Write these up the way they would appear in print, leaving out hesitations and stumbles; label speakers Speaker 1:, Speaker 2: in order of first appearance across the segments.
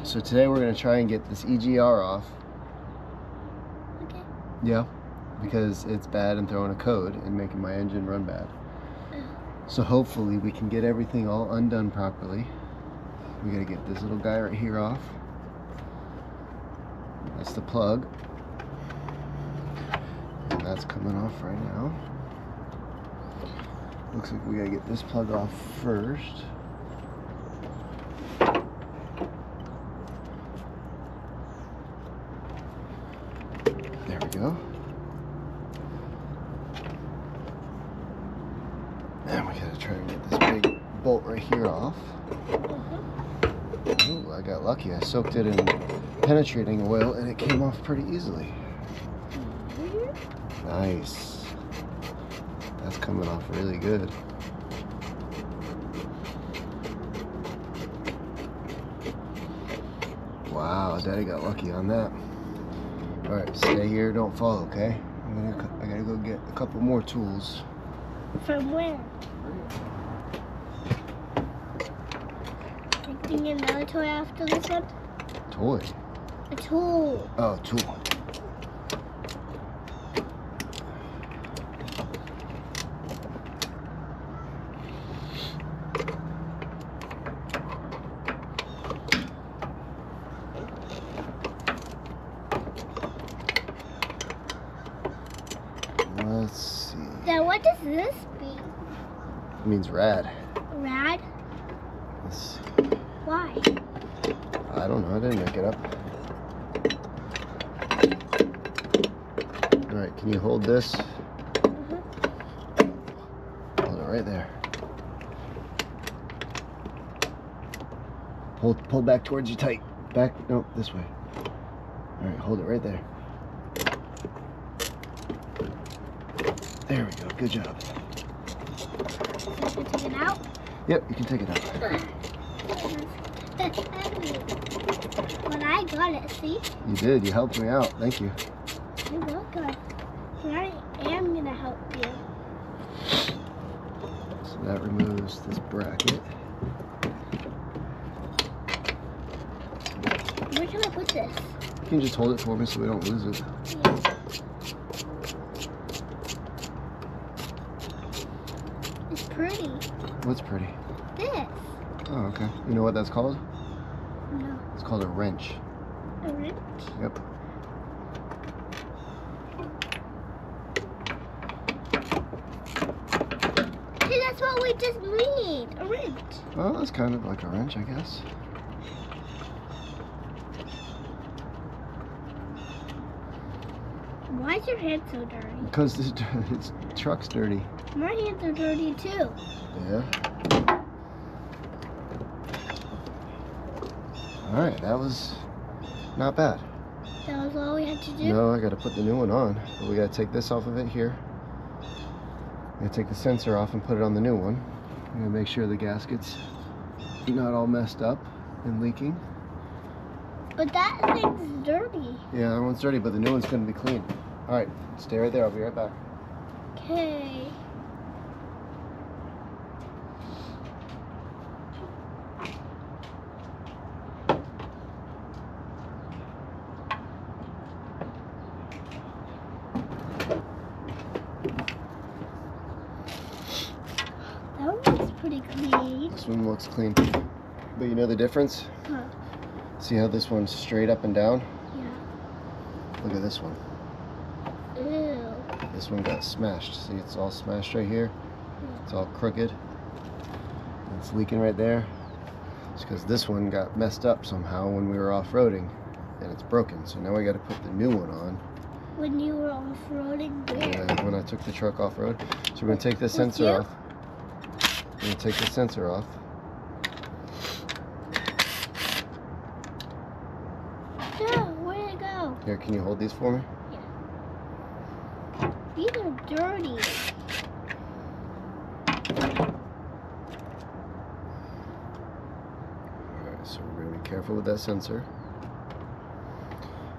Speaker 1: So today we're going to try and get this EGR off.
Speaker 2: Okay.
Speaker 1: Yeah, because it's bad and throwing a code and making my engine run bad. So hopefully we can get everything all undone properly. We got to get this little guy right here off. That's the plug. And that's coming off right now. Looks like we got to get this plug off first. There we go. And we gotta try and get this big bolt right here off. Ooh, I got lucky. I soaked it in penetrating oil and it came off pretty easily. Nice. That's coming off really good. Wow, Daddy got lucky on that. Alright, stay here, don't fall, okay? I gotta go get a couple more tools.
Speaker 2: From where? Getting another toy after this one?
Speaker 1: Toy?
Speaker 2: A tool.
Speaker 1: Oh, tool. Let's see.
Speaker 2: Now, what does this mean?
Speaker 1: It means rad.
Speaker 2: Rad?
Speaker 1: Let's see.
Speaker 2: Why?
Speaker 1: I don't know. I didn't make it up. Alright, can you hold this? Hold it right there. Pull back towards you tight. Back, no, this way. Alright, hold it right there. There we go, good job.
Speaker 2: So I can take it out?
Speaker 1: Yep, you can take it out.
Speaker 2: That's heavy. But I got it, see?
Speaker 1: You did, you helped me out, thank you.
Speaker 2: You're welcome. But I am going to help you.
Speaker 1: So that removes this bracket.
Speaker 2: Where can I put this?
Speaker 1: You can just hold it for me so we don't lose it.
Speaker 2: Yeah. It's pretty.
Speaker 1: What's pretty?
Speaker 2: This.
Speaker 1: Oh, okay. You know what that's called?
Speaker 2: No.
Speaker 1: It's called a wrench.
Speaker 2: A wrench?
Speaker 1: Yep.
Speaker 2: Hey, that's what we just made. A wrench.
Speaker 1: Well, that's kind of like a wrench, I guess.
Speaker 2: Why is your hand so dirty?
Speaker 1: Because this truck's dirty.
Speaker 2: My hands are dirty too.
Speaker 1: Yeah. Alright, that was not bad.
Speaker 2: That was all we had to do?
Speaker 1: No, I gotta put the new one on. But we gotta take this off of it here. I gotta take the sensor off and put it on the new one. I'm gonna make sure the gasket's not all messed up and leaking.
Speaker 2: But that thing's dirty.
Speaker 1: Yeah, that one's dirty, but the new one's gonna be clean. Alright, stay right there, I'll be right back.
Speaker 2: Okay. That one looks pretty clean.
Speaker 1: This one looks clean. But you know the difference?
Speaker 2: Huh.
Speaker 1: See how this one's straight up and down?
Speaker 2: Yeah.
Speaker 1: Look at this one.
Speaker 2: Ew.
Speaker 1: This one got smashed. See, it's all smashed right here. It's all crooked. It's leaking right there. It's because this one got messed up somehow when we were off-roading, and it's broken. So now we got to put the new one on.
Speaker 2: When you were off-roading where?
Speaker 1: When I took the truck off-road. So we're going to take this sensor
Speaker 2: you?
Speaker 1: off. We're going to take the sensor off.
Speaker 2: No, where did it go?
Speaker 1: Here, can you hold these for me?
Speaker 2: These are dirty.
Speaker 1: Alright, so we're going to be careful with that sensor.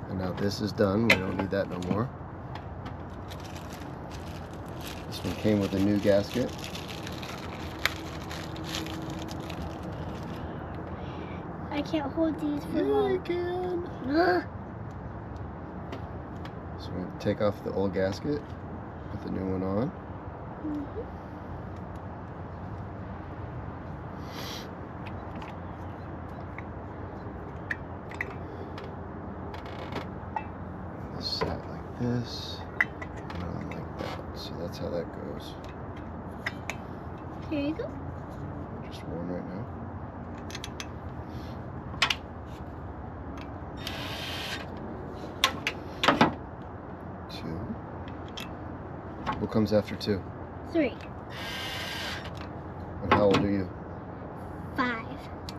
Speaker 1: And now this is done. We don't need that no more. This one came with a new gasket.
Speaker 2: I I can't hold these for
Speaker 1: Yeah,
Speaker 2: long.
Speaker 1: you can.
Speaker 2: Ugh.
Speaker 1: So we're going to take off the old gasket, put the new one on.
Speaker 2: Mhm.
Speaker 1: Set like this, and on like that. So that's how that goes.
Speaker 2: Here you go.
Speaker 1: Just one right now. Two. What comes after 2?
Speaker 2: 3,
Speaker 1: And how old are you?
Speaker 2: 5.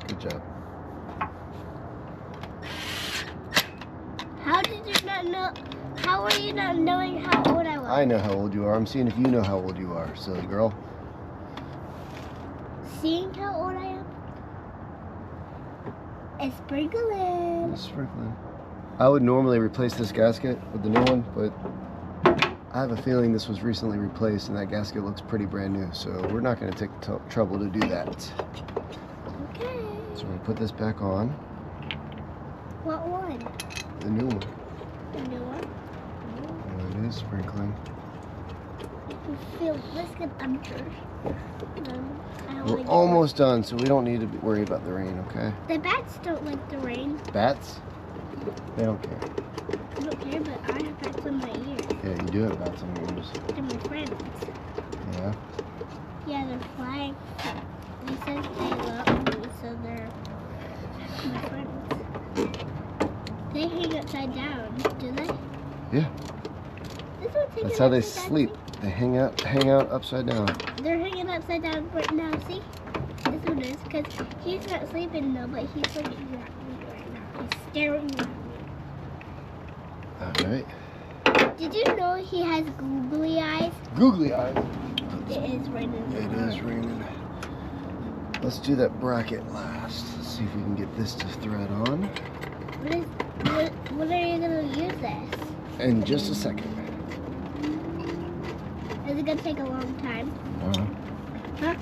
Speaker 1: Good job.
Speaker 2: How did you not know? How are you not knowing how old I was?
Speaker 1: I know how old you are. I'm seeing if you know how old you are, silly girl.
Speaker 2: Seeing how old I am? It's sprinkling.
Speaker 1: Just sprinkling. I would normally replace this gasket with the new one, but I have a feeling this was recently replaced and that gasket looks pretty brand new, so we're not going to take the trouble to do that.
Speaker 2: Okay.
Speaker 1: So we're going to put this back on.
Speaker 2: What one?
Speaker 1: The new one.
Speaker 2: The new one?
Speaker 1: And it is sprinkling.
Speaker 2: You feel this get under. I don't
Speaker 1: We're
Speaker 2: like it.
Speaker 1: almost done, so we don't need to worry about the rain, okay?
Speaker 2: The bats don't like the rain.
Speaker 1: Bats? They don't care.
Speaker 2: I don't care, but I have bats on my ears.
Speaker 1: Yeah, you do have bats on your ears.
Speaker 2: They're my friends.
Speaker 1: Yeah?
Speaker 2: Yeah, they're flying. They said they love me, so they're my friends. They hang upside down, do they?
Speaker 1: Yeah.
Speaker 2: This one's hanging
Speaker 1: That's how they
Speaker 2: upside down,
Speaker 1: sleep. They hang out upside down.
Speaker 2: see? They're hanging upside down right now, see? This one is, because he's not sleeping though, but he's looking at me right now. He's staring at me.
Speaker 1: Alright.
Speaker 2: Did you know he has googly eyes?
Speaker 1: Googly eyes.
Speaker 2: It is raining.
Speaker 1: It is raining. Let's do that bracket last. Let's see if we can get this to thread on.
Speaker 2: When are you going to use this?
Speaker 1: In just a second.
Speaker 2: Is it going to take a long time? Huh?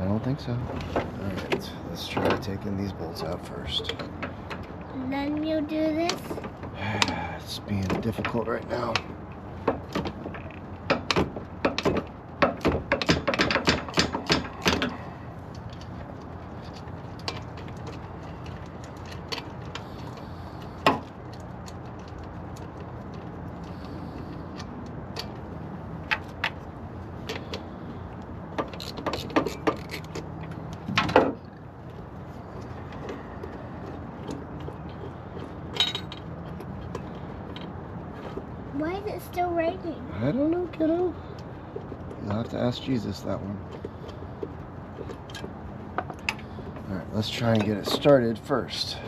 Speaker 1: I don't think so. Alright, let's try taking these bolts out first.
Speaker 2: And then you do this.
Speaker 1: It's being difficult right now.
Speaker 2: Why is it still raining?
Speaker 1: I don't know, kiddo. You'll have to ask Jesus that one. Alright, let's try and get it started first.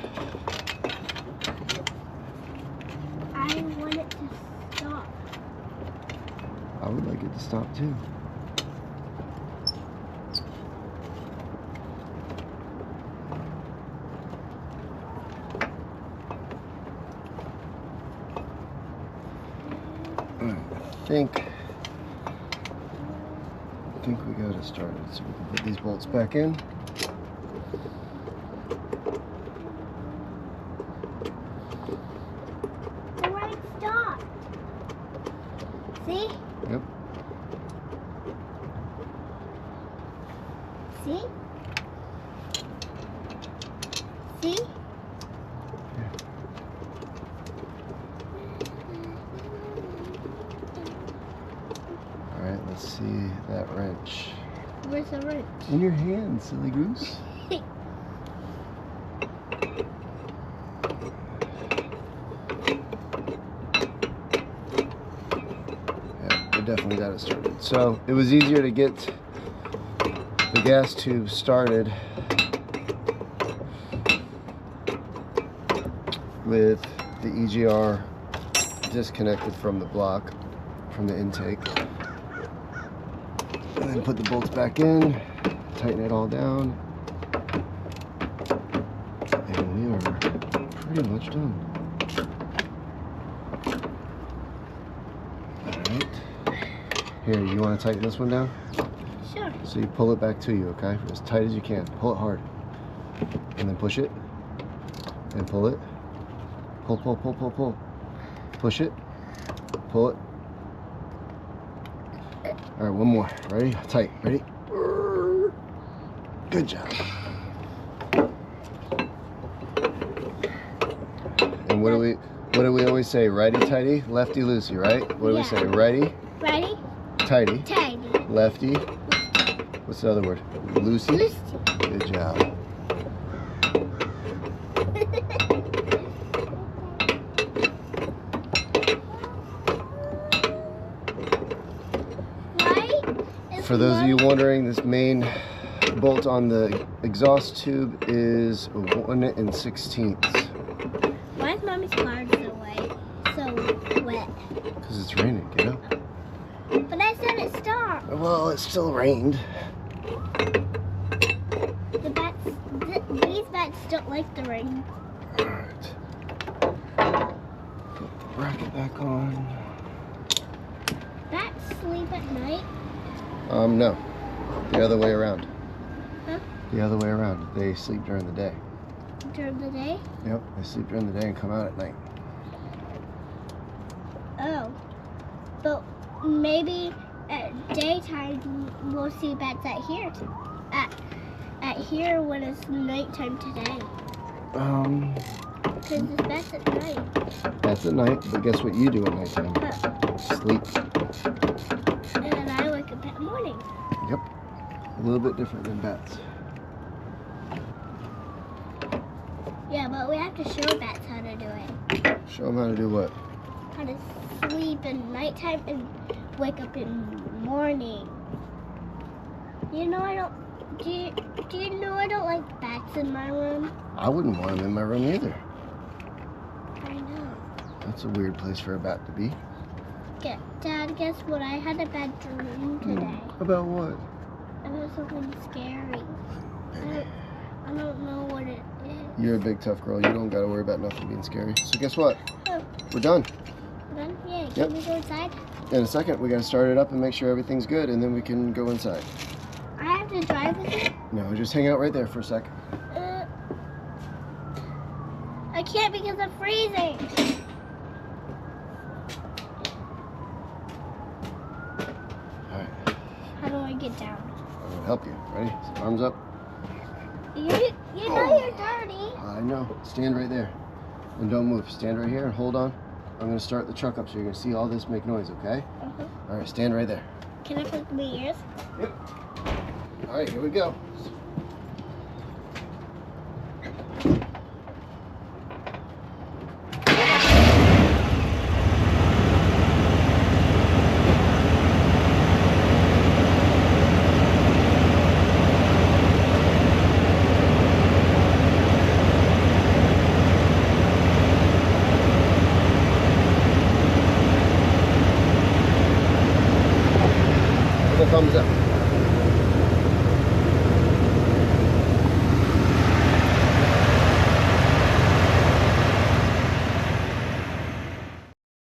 Speaker 2: I want it to stop.
Speaker 1: I would like it to stop too. I think we got it started, so we can put these bolts back in.
Speaker 2: The rain stopped. See?
Speaker 1: Yep.
Speaker 2: See? See?
Speaker 1: Alright, let's see that wrench.
Speaker 2: Where's the wrench?
Speaker 1: In your hand, silly goose. Yeah, we definitely got it started. So it was easier to get the gas tube started with the EGR disconnected from the block, from the intake. And then put the bolts back in, tighten it all down, and we are pretty much done. Alright. Here, you want to tighten this one down?
Speaker 2: Sure.
Speaker 1: So you pull it back to you, okay? As tight as you can. Pull it hard. And then push it. And pull it. Pull, pull, pull, pull, pull. Push it. Pull it. Alright, one more. Ready? Tight. Ready? Good job. And what do we always say? Righty tighty, lefty loosey, right? What do we say? Righty?
Speaker 2: Ready?
Speaker 1: Tighty.
Speaker 2: Tidy.
Speaker 1: Lefty. What's the other word? Loosey?
Speaker 2: Loosey.
Speaker 1: Good job. For those of you wondering, this main bolt on the exhaust tube is 1 16/.
Speaker 2: Why is Mommy's car so wet?
Speaker 1: Because it's raining, get up.
Speaker 2: But I said it stopped.
Speaker 1: Well, it still rained.
Speaker 2: These bats don't like the rain.
Speaker 1: Alright. Put the bracket back on.
Speaker 2: Bats sleep at night?
Speaker 1: No. The other way around.
Speaker 2: Huh?
Speaker 1: The other way around. They sleep during the day.
Speaker 2: During the day?
Speaker 1: Yep, they sleep during the day and come out at night.
Speaker 2: Oh. But maybe at daytime we'll see bats at here. At here when it's nighttime today. Because it's bats at night.
Speaker 1: That's at night, but guess what you do at nighttime? Sleep.
Speaker 2: And then I wake up at morning.
Speaker 1: Yep. A little bit different than bats.
Speaker 2: Yeah, but we have to show bats how to do it.
Speaker 1: Show them how to do what?
Speaker 2: How to sleep in nighttime and wake up in morning. You know I don't. Do you know I don't like bats in my room?
Speaker 1: I wouldn't want them in my room either.
Speaker 2: I know.
Speaker 1: That's a weird place for a bat to be.
Speaker 2: Dad, guess what? I had a bad dream today.
Speaker 1: About what?
Speaker 2: About something scary. I don't know what it is.
Speaker 1: You're a big tough girl. You don't got to worry about nothing being scary. So guess what?
Speaker 2: Oh.
Speaker 1: We're done.
Speaker 2: Done? Yeah.
Speaker 1: Yep.
Speaker 2: Can we go inside?
Speaker 1: In a second, we got to start it up and make sure everything's good, and then we can go inside.
Speaker 2: I have to drive with you?
Speaker 1: No, just hang out right there for a sec.
Speaker 2: I can't because I'm freezing.
Speaker 1: Alright.
Speaker 2: How do I get down?
Speaker 1: I'm going to help you. Ready? Arms up.
Speaker 2: You know you're dirty.
Speaker 1: I know. Stand right there. And don't move. Stand right here and hold on. I'm going to start the truck up so you're going to see all this make noise, okay? Alright, stand right there.
Speaker 2: Can I put my ears?
Speaker 1: Yep. Alright, here we go. Thumbs up.